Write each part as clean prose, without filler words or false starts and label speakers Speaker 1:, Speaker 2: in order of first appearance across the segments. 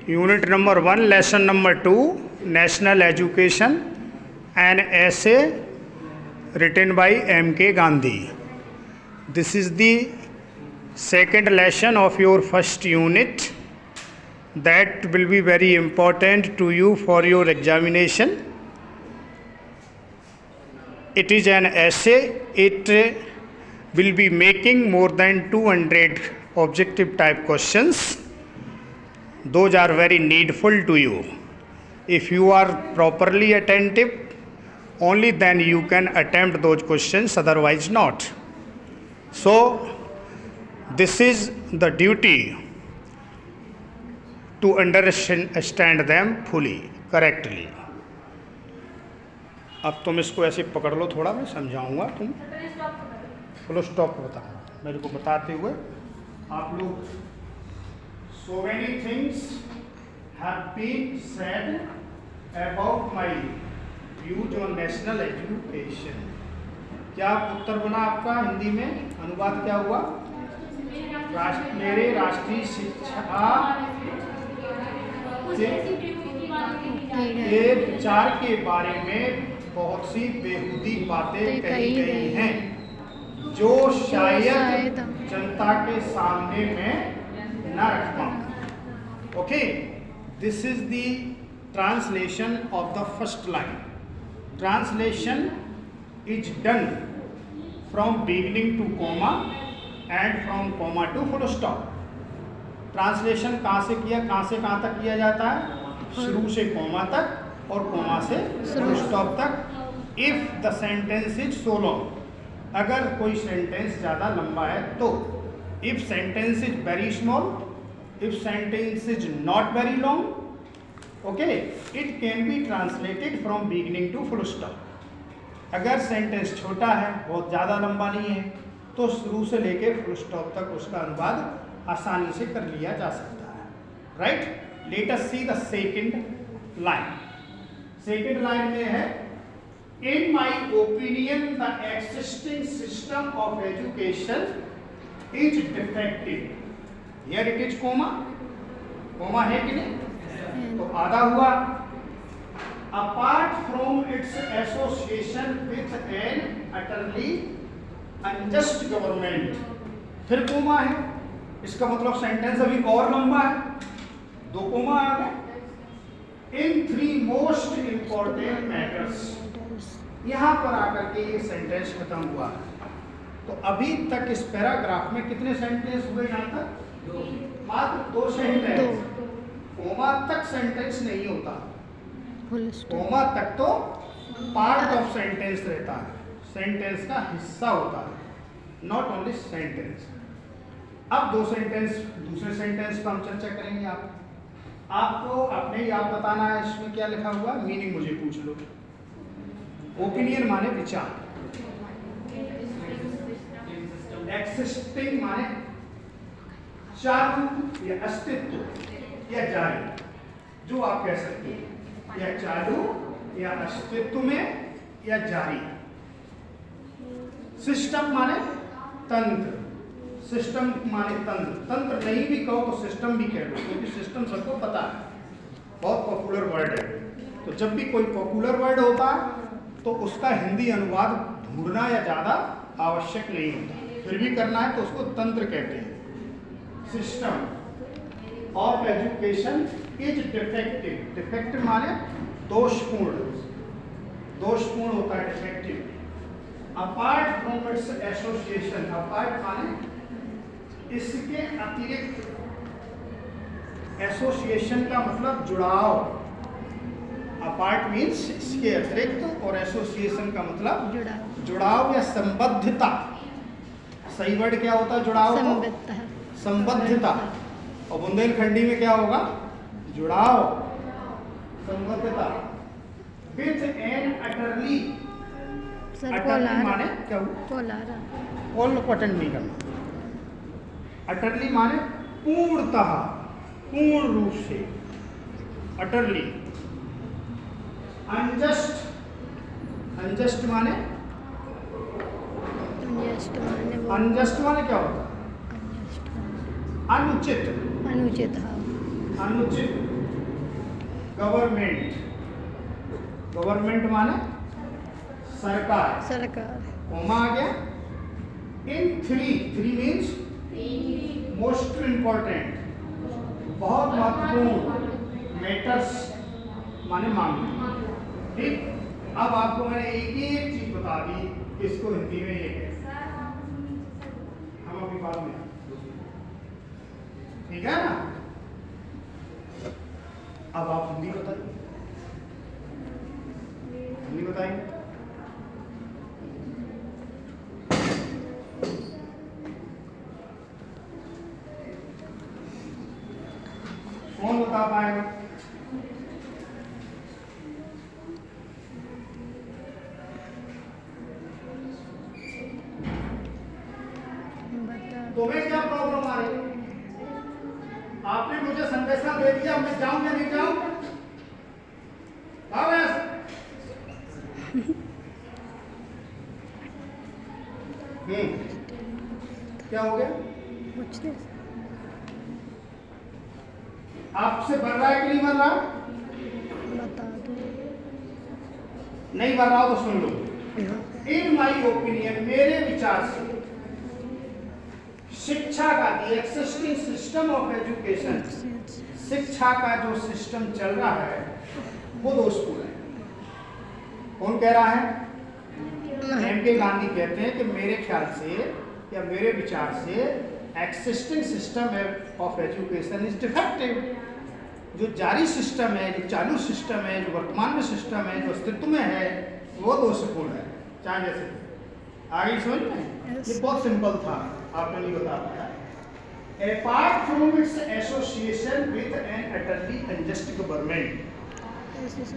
Speaker 1: Unit number 1, lesson number 2, National Education, an essay written by M.K. Gandhi. This is the second lesson of your first unit that will be very important to you for your examination. It is an essay. It will be making more than 200 objective type questions. Those are very needful to you. If you are properly attentive, only then you can attempt those questions, otherwise not. So, this is the duty to understand them fully, correctly. अब तुम इसको ऐसे पकड़ लो, थोड़ा मैं समझाऊंगा, तुम full stop बताना मेरे को बताते हुए आप लोग. So many things have been said about my views on national education. क्या उत्तर बना आपका? हिंदी में अनुवाद क्या हुआ? मेरे राष्ट्रीय शिक्षा के विचार के बारे में बहुत सी बेहूदी बातें कही गई हैं जो शायद जनता के सामने में न रख पाऊं. Okay, this is the translation of the first line. Translation is done from beginning two comma and from comma two full stop. Translation कहाँ से किया, कहाँ से कहाँ तक किया जाता है? शुरू से कॉमा तक और कॉमा से फुल स्टॉप तक. If the sentence is so long, अगर कोई सेंटेंस ज़्यादा लंबा है तो. If sentence is very small, if sentence is not very long, okay, it can be translated from beginning to full stop. अगर sentence छोटा है, बहुत ज़्यादा लंबा नहीं है, तो शुरू से लेके फुल स्टॉप तक उसका अनुवाद आसानी से कर लिया जा सकता है. Right, let us see the second line. Second line में है, in my opinion the existing system of education is defective. Here it is comma. Comma है कि नहीं? तो आधा हुआ. Apart from its association with an utterly unjust government. फिर comma है, इसका मतलब सेंटेंस अभी और लंबा है, दो कॉमा आ गए. इन 3 मोस्ट इंपॉर्टेंट मैटर्स. यहां पर आकर के ये सेंटेंस खत्म हुआ. तो अभी तक इस पैराग्राफ में कितने सेंटेंस हुए? यहां तक मात्र 2 सेंटेंस. कॉमा तक सेंटेंस नहीं होता, कॉमा तक तो पार्ट ऑफ सेंटेंस रहता है, सेंटेंस का हिस्सा होता है, नॉट ओनली सेंटेंस. अब 2 सेंटेंस, दूसरे सेंटेंस पर हम चर्चा करेंगे. आपको अपने ही आप बताना है इसमें क्या लिखा हुआ, मीनिंग मुझे पूछ लो. ओपिनियन माने विचार, एक्सिस्टिंग माने चालू या अस्तित्व या जारी, जो आप कह सकते हैं, या चालू या अस्तित्व में या जारी. सिस्टम माने तंत्र, सिस्टम माने तंत्र. तंत्र नहीं भी कहो तो सिस्टम भी कह लो, क्योंकि सिस्टम सबको पता है, बहुत पॉपुलर वर्ड है. तो जब भी कोई पॉपुलर वर्ड होता है तो उसका हिंदी अनुवाद ढूंढना या ज़्यादा आवश्यक नहीं होता. फिर भी करना है तो उसको तंत्र कहते हैं. System of education is defective. Defective माने दोषपूर्ण, दोषपूर्ण होता है defective. Apart from its association, apart माने इसके अतिरिक्त. एसोसिएशन का मतलब जुड़ाव. अपार्ट मीन्स इसके अतिरिक्त, और एसोसिएशन का मतलब जुड़ाव या संबद्धता. सही वर्ड क्या होता है जुड़ाव? संबद्धता. और बुंदेलखंडी में क्या होगा? जुड़ाव, संबद्धता. With an utterly. अटरली माने क्या हुआ? ऑल को अटेंड नहीं करना. अटरली माने पूर्णतः, पूर्ण रूप से. अटरली. अनजस्ट, अनजस्ट माने, अनजस्ट माने क्या होता है? अनुचित, अनुचित, अनुचित. गवर्नमेंट, गवर्नमेंट माने सरकार,
Speaker 2: सरकार,
Speaker 1: कॉमा आ गया। In three, three means most important, बहुत महत्वपूर्ण, मैटर्स माने मामले, ठीक। अब आपको मैंने एक एक चीज बता दी, इसको हिंदी में ये है, हम अभी बाद में, ठीक है ना। अब आप हिंदी बताइए, हिंदी बताइए। कौन बता पाएगा? तुम्हें क्या प्रॉब्लम आ रही है? आपने मुझे संदेशा दे दिया, मैं जाऊं या नहीं जाऊं? क्या हो गया?
Speaker 2: कुछ नहीं,
Speaker 1: आपसे बढ़ रहा है कि नहीं बढ़ रहा?
Speaker 2: बता दो।
Speaker 1: नहीं बढ़ रहा हो तो सुन लो। इन माई ओपिनियन, मेरे विचार से शिक्षा का, दी एक्सिस्टिंग सिस्टम ऑफ एजुकेशन, शिक्षा का जो सिस्टम चल रहा है वो दोषपूर्ण है। कौन कह रहा है? एम.के. गांधी कहते हैं कि मेरे ख्याल से या मेरे विचार से existing system of education is defective. जो जारी सिस्टम है, जो चालू सिस्टम है, जो वर्तमान में सिस्टम है, जो अस्तित्व में है, वो दोषपूर्ण है। चाहे जैसे आगे समझ में, ये बहुत सिंपल था, आपने नहीं बता पाया। Apart from its association with an utterly unjust government,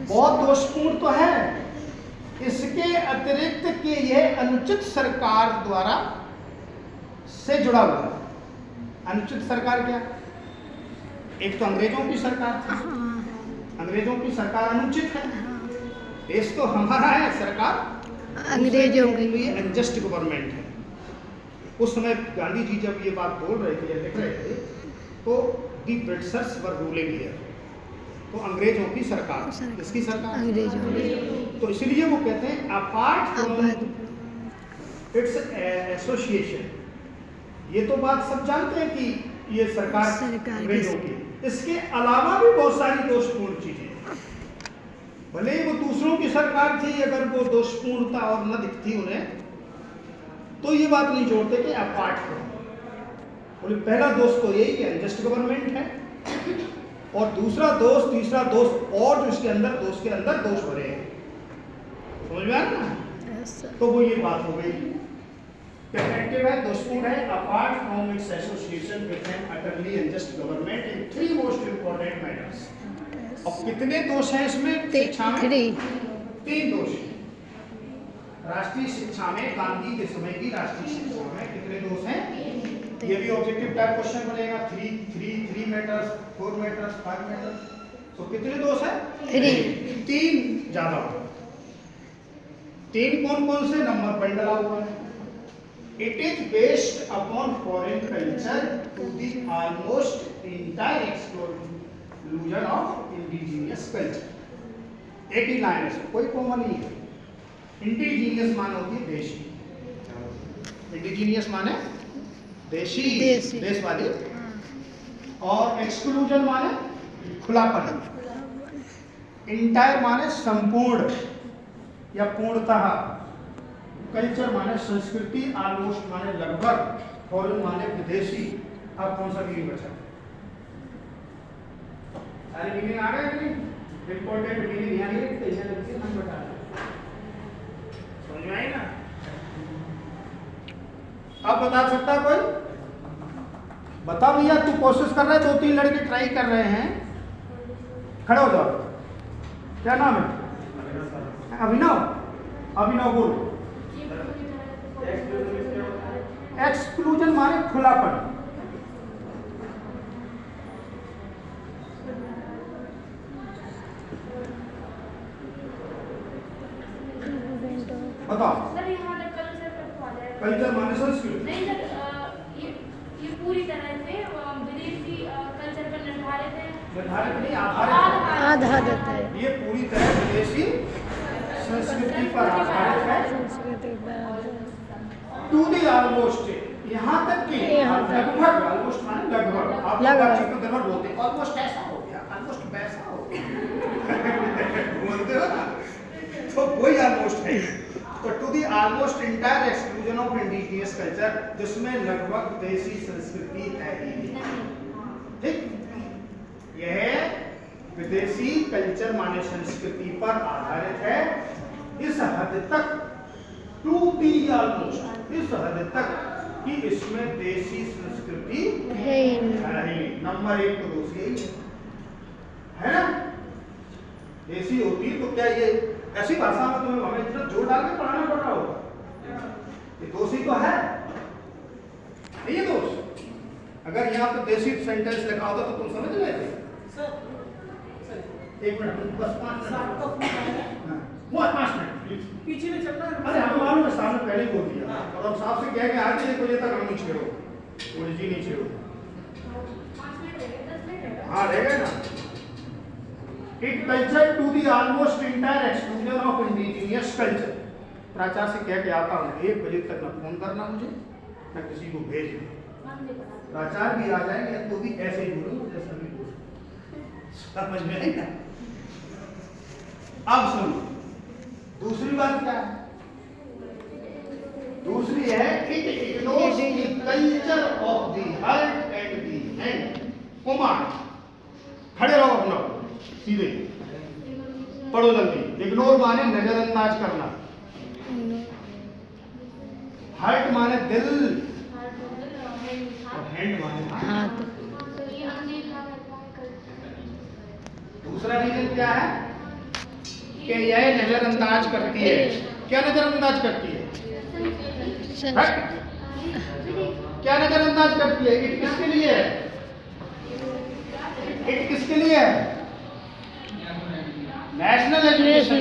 Speaker 1: बहुत दोषपूर्ण तो है, इसके अतिरिक्त कि यह अनुचित सरकार द्वारा से जुड़ा हुआ है। अनुचित सरकार क्या? एक तो अंग्रेजों की सरकार थी, अंग्रेजों की सरकार अनुचित है। देश तो हमारा है, सरकार
Speaker 2: अंग्रेजों की
Speaker 1: लिए अनजस्ट गवर्नमेंट है। उस समय गांधी जी जब ये बात बोल रहे थे या लिख रहे थे, तो दी ब्रिटिशर्स वर रूलिंग हियर, तो अंग्रेजों की सरकार, किसकी सरकार?
Speaker 2: अंग्रेजों की।
Speaker 1: तो इसलिए वो कहते हैं अपार्ट फ्रॉम इट्स एसोसिएशन, ये तो बात सब जानते हैं कि ये सरकार अंग्रेजों की, इसके अलावा भी बहुत सारी दोषपूर्ण चीजें, भले ही वो दूसरों की सरकार थी, अगर वो दोषपूर्णता और न दिखती उन्हें तो ये बात नहीं जोड़ते कि अपार्ट फ्रॉम। बोले पहला दोष तो यही कि अनजस्ट गवर्नमेंट है, और दूसरा दोष, तीसरा दोष और जो इसके अंदर दोष के अंदर दोष भरे हैं, समझ में आ रहा ना? तो वो ये बात हो गई, डिफेक्टिव है, दोषपूर्ण है, apart from its association with an utterly unjust government in three most important matters. अब कितने दोष हैं इसमें शिक्षा में? तीन दोष हैं। राष्ट्रीय शिक्षा में, गांधी के समय की राष्ट्रीय शिक्षा में कितने दोष हैं? ये भी ऑब्जेक्टिव टाइप क्वेश्चन बनेगा। 3 मैटर्स, 4 मैटर्स, 5 मैटर्स, तो कितने दोष हैं? 3 ज्यादा। 3 कौन कौन से? नंबर पर डाला हुआ है। It is based upon foreign culture to the almost entire exclusion of indigenous culture। एक ही लाइन है, कोई कॉमा नहीं है। इंडिजीनियस माने होती है देशी, इंडिजीनियस माने देशी, देशवादी, और एक्सक्लूजन माने खुलापन, इंटायर माने संपूर्ण या पूर्णतः, कल्चर माने संस्कृति, ऑलमोस्ट माने लगभग, फॉरेन माने विदेशी। अब कौन सा मीनिंग बचा? सारे मीनिंग आ गए कि नहीं? इंपॉर्टेंट मीनिंग यहाँ नहीं रखते, यहाँ रखते हम बता रहे, समझ में आई ना? अब बता सकता कोई? बता भैया, तू कोशिश कर रहा है, 2-3 लड़के ट्राई कर रहे हैं, खड़े हो जाओ। क्या नाम है? अभिनव। अभिनव बोल। एक्सक्लूजन माने खुलापन, बताओ। कल्चर माने संस्कृति
Speaker 3: नहीं सर, ये पूरी तरह से विदेशी कल्चर पर निर्धारित है,
Speaker 1: निर्धारित नहीं, आधारित
Speaker 2: आधारित है।
Speaker 1: है। ये पूरी तरह विदेशी संस्कृति पर आधारित है।
Speaker 2: संस्कृति पर
Speaker 1: टू दी ऑलमोस्ट, यहाँ तक कि
Speaker 2: यहाँ तक।
Speaker 1: लगभग, ऑलमोस्ट माने लगभग, आप
Speaker 2: लगभग।
Speaker 1: बातचीत में गड़बड़ बोलते हैं, ऑलमोस्ट ऐसा हो गया, ऑलमोस्ट वैसा हो गया बोलते हो ना, तो वही ऑलमोस्ट है। तो to the almost entire exclusion of indigenous culture, जिसमें लगभग देसी संस्कृति है ही नहीं। ठीक, यह विदेशी कल्चर माने संस्कृति पर आधारित है इस हद तक, टू दी ऑलमोस्ट, इस हद तक कि इसमें देशी संस्कृति
Speaker 2: है ही नहीं।
Speaker 1: है ही नहीं। नंबर 1 तो दोष यही है ना। देशी होती तो क्या ये ऐसी भाषा में तुम्हें हमें इतना जोर डाल के पढ़ाना पड़ रहा होगा? ये दोषी तो है नहीं, ये दोष। अगर यहाँ पर देशी सेंटेंस लिखा होता तो तुम समझ लेते। एक मिनट, बस 5 मिनट, वो 5 मिनट प्लीज।
Speaker 3: पीछे में चलना है।
Speaker 1: अरे हमें मालूम है, साहब ने पहले ही बोल दिया और अब साहब से कह के आते हैं कोई तक हम नहीं छेड़ो, कोई जी नहीं छेड़ो। हाँ रहेगा ना। It culture to the almost entire exclusion of indigenous culture. प्राचार्य से कह के आता हूँ 1 बजे तक न फोन करना मुझे, न किसी को भेजना। प्राचार्य भी आ जाएंगे तो भी ऐसे ही बोलो जैसा भी बोलो, समझ में आएगा। अब सुनो, दूसरी बात क्या है? दूसरी है it ignores the culture of the heart and the hand. Kumar खड़े रहो अपना सीधे, पढ़ो जल्दी। इग्नोर माने नजरअंदाज करना, हार्ट माने दिल और हैंड माने
Speaker 2: हाथ।
Speaker 1: दूसरा रीजन क्या है कि यह नजरअंदाज करती है। क्या नजरअंदाज करती है? क्या नजरअंदाज करती है? इट किसके लिए है? इट किसके लिए है? National education.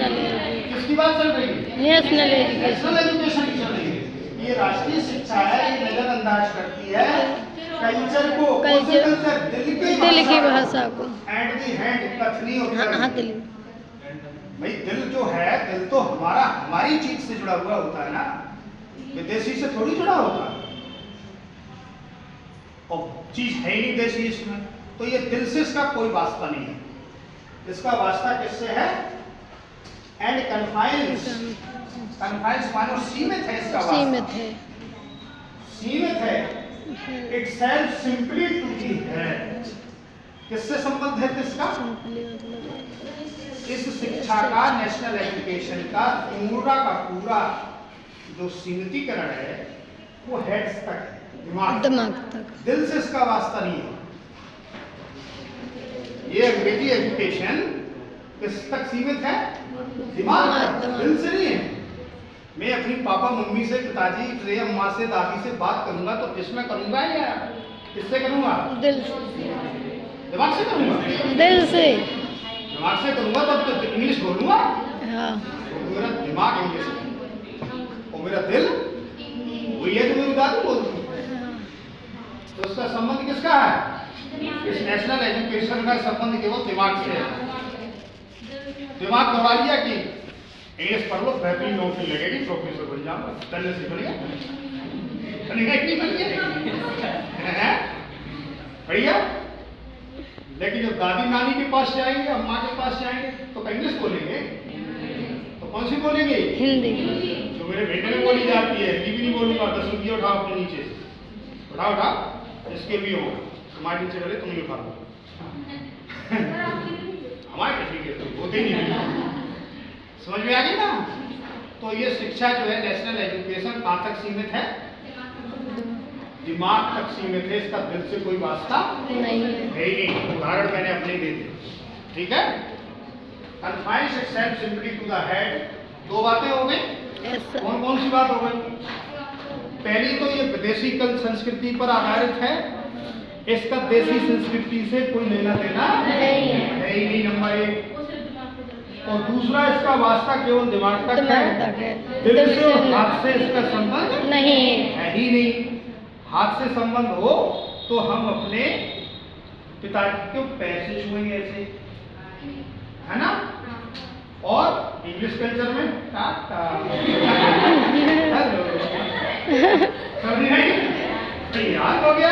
Speaker 1: किसकी बात चल रही है?
Speaker 2: National education.
Speaker 1: नेशनल एजुकेशन की चल रही है। ये राष्ट्रीय शिक्षा है, ये नजरअंदाज करती है कल्चर को। कौन से कल्चर?
Speaker 2: दिल की भाषा को।
Speaker 1: एंड दी हैंड, कथनी और
Speaker 2: हाँ दिल।
Speaker 1: भाई दिल जो है, दिल तो हमारा, हमारी चीज से जुड़ा हुआ होता है ना, विदेशी से थोड़ी जुड़ा होता है। और चीज है ही नहीं देशी इसमें, तो ये दिल से इसका कोई वास्ता नहीं है। इसका वास्ता किससे है? And confines. कन्फाइंस मानो सीमित है इसका वास्ता। सीमित है, सीमित है। Itself simply to the है। किससे संबंध है किसका? इस शिक्षा का, नेशनल एजुकेशन का पूरा का पूरा जो सीमितीकरण है वो हेड्स तक, दिमाग तक। दिल से इसका वास्ता नहीं है। ये अंग्रेजी एजुकेशन किस तक सीमित है? दिमाग तक, दिल से नहीं है। मैं अपनी पापा मम्मी से, पिताजी से, अम्मा से, दादी से बात करूंगा तो किसमें करूंगा या किससे करूंगा? दिल से। दिमाग से करूंगा? दिल से। दिमाग से करूंगा तब तो इंग्लिश बोलूंगा। हाँ। तो मेरा दिमाग इंग्लिश है और मेरा दिल वही है जो मेरी दादी बोलती है। तो उसका संबंध किसका है? इस नेशनल एजुकेशन का संबंध केवल दिमाग से है। दिमाग करवा लिया कि इंग्लिश पढ़ लो, बेहतरीन नौकरी लगेगी, प्रोफेसर बन जाऊंगा, तन्ने से बढ़िया बनेगा, इतनी बढ़िया बढ़िया। लेकिन जब दादी नानी के पास जाएंगे, अम्मा के पास जाएंगे तो इंग्लिश बोलेंगे, तो कौन सी बोलेंगे? हिंदी। जो मेरे बेटे में बोली जाती है, हिंदी भी नहीं बोलूंगा। 10 रुपये उठाओ अपने नीचे से, उठाओ उठाओ, इसके भी हो, हमारे नीचे वाले तुम ही उठा लो। हमारे ठीक है, तो होते ही नहीं। समझ में आ गई ना? तो ये शिक्षा जो है, नेशनल एजुकेशन कहाँ तक सीमित है? दिमाग तक सीमित है। इसका दिल से कोई वास्ता नहीं है ही नहीं। उदाहरण मैंने अपने दे दिए, ठीक है। Confines itself simply to the head. 2 बातें हो गई। कौन कौन सी बात हो गई? पहली तो ये विदेशी कल संस्कृति पर आधारित है, इसका देशी संस्कृति से कोई लेना देना है ही नहीं, नंबर 1। और दूसरा, इसका वास्ता केवल दिमाग तक है, दिल से और हाथ से इसका संबंध नहीं है ही नहीं। हाथ से संबंध हो तो हम अपने पिताजी को पैसे छुएंगे ऐसे, है ना? और इंग्लिश कल्चर में टाटा, हेलो, समझ नहीं? तो याद हो गया।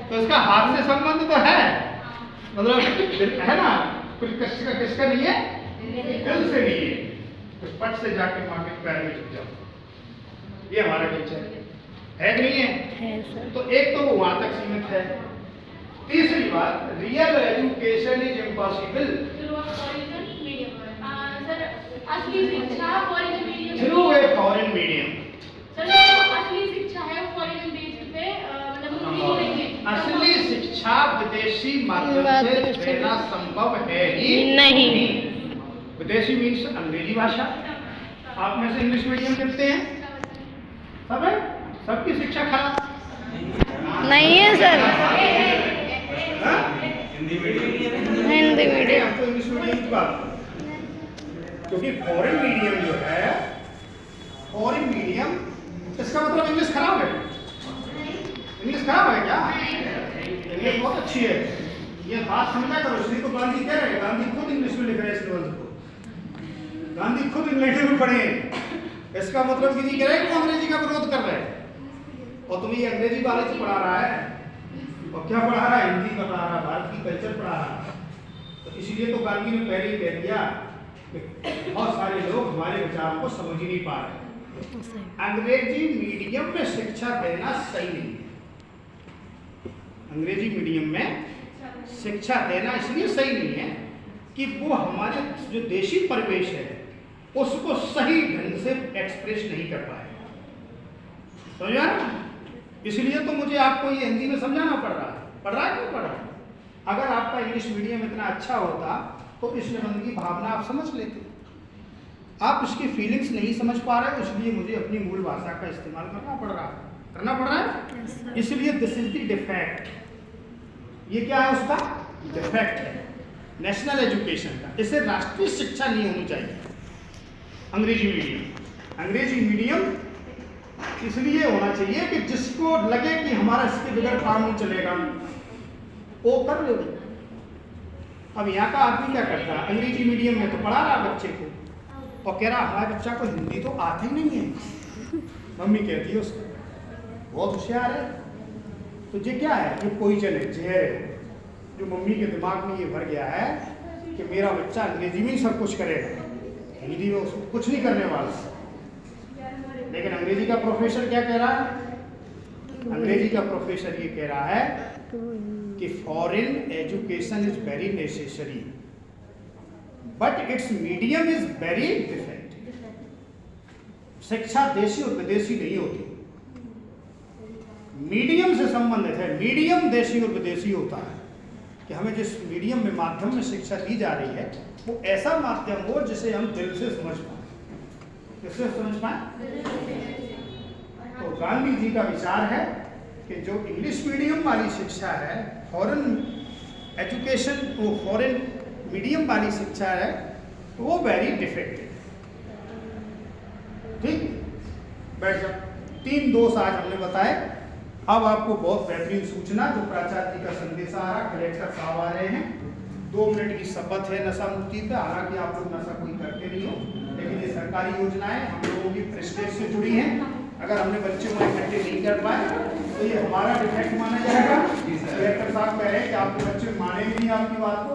Speaker 1: तो इसका हाथ से संबंध तो है, मतलब है ना, कुछ किसका नहीं है, दिल से नहीं है। तो पट से जाके माँ के पैर में झुक जाओ, ये हमारा कल्चर है कि नहीं है?
Speaker 2: है सर।
Speaker 1: तो एक तो वो वहां तक सीमित है। तीसरी बात, रियल एजुकेशन इज इम्पॉसिबल
Speaker 3: असली शिक्षा foreign medium
Speaker 1: through a foreign medium.
Speaker 3: Sir जो असली शिक्षा है वो फॉरेन बेस पे मतलब नहीं है।
Speaker 1: असली शिक्षा विदेशी माध्यम से देना संभव है ही
Speaker 2: नहीं।
Speaker 1: विदेशी मीन्स अंग्रेजी भाषा। आप में से इंग्लिश मीडियम चलते हैं सब है, सबकी शिक्षा खराब
Speaker 2: नहीं है सर,
Speaker 1: हाँ?
Speaker 2: हिंदी
Speaker 1: नहीं,
Speaker 2: मीडियम।
Speaker 1: हम तो इंग्लिश मीडियम की बात, क्योंकि फॉरेन मीडियम जो है, फॉरेन मीडियम, इसका मतलब इंग्लिश खराब है? इंग्लिश खराब है क्या? इंग्लिश बहुत अच्छी है, ये बात समझा करो। इसलिए तो गांधी कह रहे हैं, गांधी खुद इंग्लिश में लिख रहे हैं इस नॉलेज को, गांधी खुद इंग्लिश में पढ़े हैं। इसका मतलब ये नहीं कह रहे कि वो अंग्रेजी का विरोध कर रहे हैं। और तुम्हें ये अंग्रेजी वाले से पढ़ा रहा है, और क्या पढ़ा रहा है? हिंदी पढ़ा रहा है, भारत की कल्चर पढ़ा रहा है। तो इसलिए तो गांधी ने पहले ही कह दिया कि बहुत सारे लोग हमारे विचारों को समझ ही नहीं पा रहे। अंग्रेजी मीडियम में शिक्षा देना सही नहीं है। अंग्रेजी मीडियम में शिक्षा देना इसलिए सही नहीं है कि वो हमारे जो देशी परिवेश है उसको सही ढंग से एक्सप्रेस नहीं कर पाए, समझा ना? इसलिए तो मुझे आपको ये हिंदी में समझाना पड़ रहा है। पढ़ रहा है क्यों पढ़ रहा है? अगर आपका इंग्लिश मीडियम इतना अच्छा होता तो इस निबंध की भावना आप समझ लेते। आप इसकी फीलिंग्स नहीं समझ पा रहे, इसलिए मुझे अपनी मूल भाषा का इस्तेमाल करना पड़ रहा है। इसलिए दिस इज द डिफेक्ट। ये क्या है? उसका डिफेक्ट है नेशनल एजुकेशन का। इसे राष्ट्रीय शिक्षा नहीं होनी चाहिए अंग्रेजी मीडियम। अंग्रेजी मीडियम इसलिए होना चाहिए कि जिसको लगे कि हमारा इसके बगैर काम नहीं चलेगा वो कर लो। अब यहाँ का आदमी क्या करता है? अंग्रेजी मीडियम में तो पढ़ा रहा बच्चे को और कह रहा हमारे बच्चा को हिंदी तो आती ही नहीं है। मम्मी कहती है उसको बहुत होशियार है। तो ये क्या है? ये पॉइजन है, जहर है, जो मम्मी के दिमाग में ये भर गया है कि मेरा बच्चा अंग्रेजी में ही सब कुछ करेगा, हिंदी में उसको कुछ नहीं करने वाला। लेकिन अंग्रेजी का प्रोफेसर क्या कह रहा है? अंग्रेजी का प्रोफेसर ये कह रहा है कि foreign education is very necessary but it's medium is very defective. शिक्षा देशी और विदेशी नहीं होती, मीडियम से संबंधित है। मीडियम देशी और विदेशी होता है कि हमें जिस मीडियम में माध्यम में शिक्षा दी जा रही है वो ऐसा माध्यम हो जिसे हम दिल से समझ पाए। किससे समझ पाए? तो गांधी जी का विचार है कि जो इंग्लिश मीडियम वाली शिक्षा है, फॉरेन एजुकेशन, वो फॉरेन मीडियम वाली शिक्षा है, तो वो वेरी डिफेक्टिव। ठीक, बैठ जाओ। 3 दोष आज हमने बताए। अब आपको बहुत बेहतरीन सूचना, जो प्राचार्य जी का संदेश आ रहा, कलेक्टर साहब आ रहे हैं। 2 मिनट की शपथ है नशा मुक्ति पे। हालांकि आप लोग नशा कोई करते नहीं हो, लेकिन ये सरकारी योजनाएं हम लोगों की प्रेस्टेज से जुड़ी हैं। अगर हमने बच्चों को इकट्ठे नहीं कर पाए तो ये हमारा डिफेक्ट माना जाएगा। कलेक्टर साहब कह रहे हैं कि आपके बच्चे मानेंगे नहीं आपकी बात को।